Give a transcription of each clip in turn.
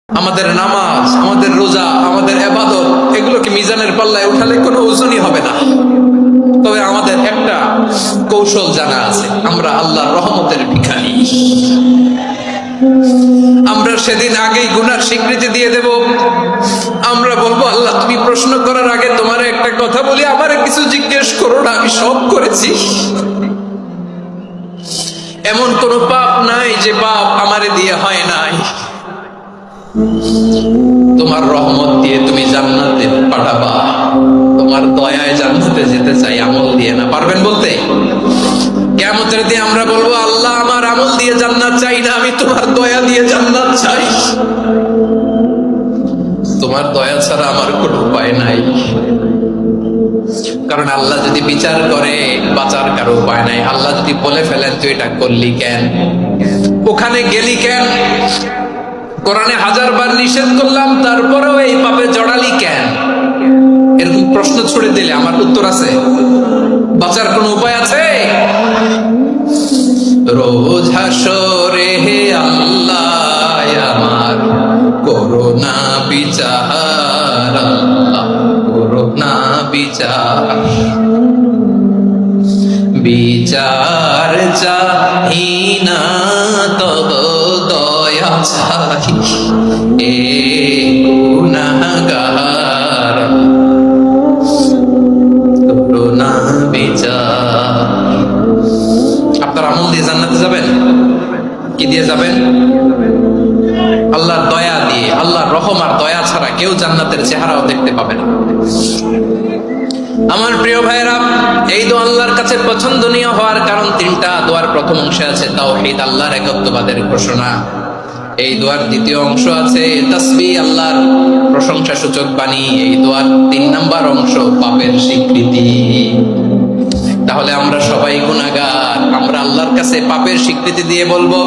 আমাদের নামাজ, আমাদের রোজা, আমাদের ইবাদত এগুলোকে মিজানের পাল্লায় উঠালে কোনো ওজনই হবে না। তবে আমাদের একটা কৌশল জানা আছে, আমরা আল্লাহর রহমতের ভিখারি। আমরা সেদিন আগেই গুনার স্বীকৃতি দিয়ে দেব। আমরা বলবো, আল্লাহ তুমি প্রশ্ন করার আগে তোমার একটা কথা বলি, আমারে কিছু জিজ্ঞেস করো না, আমি সব করেছি। এমন কোন পাপ নাই যে পাপ আমারে দিয়ে হয় নাই। তোমার রহমত দিয়ে তুমি জান্নাতে পাঠাবা, তোমার দয়ায় জান্নাতে যেতে চাই, আমল দিয়ে না। পারবেন বলতে? কিয়ামতের দিন আমরা বলবো, আল্লাহ আমার আমল দিয়ে জান্নাত চাই না, আমি তোমার দয়া দিয়ে জান্নাত চাই। তোমার দয়া ছাড়া আমার কোনো উপায় নাই। কারণ আল্লাহ যদি বিচার করে, বাঁচার কারো উপায় নাই। আল্লাহ যদি বলে ফেলেন তুই এটা করলি কেন, ওখানে গেলি কেন, কোরআনে 1000 বার নিষেধ করলাম তারপরেও এই পাপে জড়ালি কেন, এরকম প্রশ্ন ছুড়ে দিলে আমার উত্তর আছে? বাঁচার কোনো উপায় আছে? রোজ হাসরে হে আল্লাহ আমার করোনা বিচার, আল্লাহ করোনা বিচার, বিচার চাহি না তব দয়া চাহি, এ গুনাহগার করোনা বিচার। আপনার আমল দিয়ে জান্নাতে যাবেন? কি দিয়ে যাবেন? আল্লাহর দয়া দিয়ে। আল্লাহর রহম আর দয়া ছাড়া কেউ জান্নাতের চেহারাও দেখতে পাবে না। আমার প্রিয় ভাইরা, এই দোয়া আল্লাহর কাছে পছন্দনীয় হওয়ার কারণ তিনটা। দোয়ার প্রথম অংশে আছে তাওহীদ, আল্লাহর একত্ববাদের ঘোষণা। এই দোয়ার দ্বিতীয় অংশ আছে তাসবিহ, আল্লাহর প্রশংসা সূচক বাণী। এই দোয়ার 3 নাম্বার অংশ পাপের স্বীকৃতি। তাহলে আমরা সবাই গুনাহগার। আমরা আল্লাহর কাছে পাপের স্বীকৃতি দিয়ে বলবো,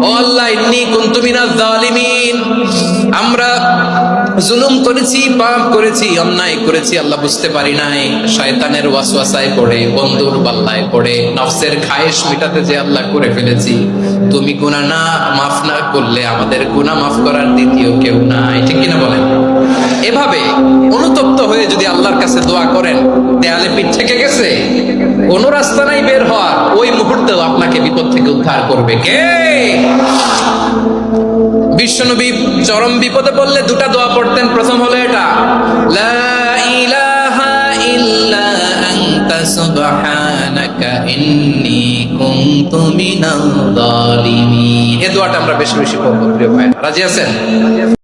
ও আল্লাহ ইন্নী কুনতু মিনাজ জালিমিন, আমরা জুলুম করেছি, পাপ করেছি, অন্যায় করেছি, আল্লাহ বুঝতে পারি নাই। শয়তানের ওয়াসওয়াসায় পড়ে, বন্ধুর পাল্লায় পড়ে, নফসের খায়েশ মিটাতে যে আল্লাহ করে ফেলেছি। তুমি গুনাহ না মাফ না করলে আমাদের গুনাহ মাফ করার দ্বিতীয় কেউ নাই। ঠিক কিনা বলেন? এভাবে অনুতপ্ত হয়ে যদি আল্লাহর কাছে দোয়া করেন, দেয়ালে পিঠ থেকে গেছে, কোন রাস্তা নাই বের হওয়ার, ওই মুহূর্তেও আপনাকে বিপদ থেকে উদ্ধার করবে কে? বিশ্বনবী চরম বিপদে পড়লে 2টা দোয়া পড়তেন। প্রথম হলো এটা, লা ইলাহা ইল্লা আনতা সুবহানাকা ইন্নী কুনতু মিনাল জালিমিন। এই দোয়াটা আমরা বেশি বেশি পড়ব প্রিয় ভাই। রাজি আছেন?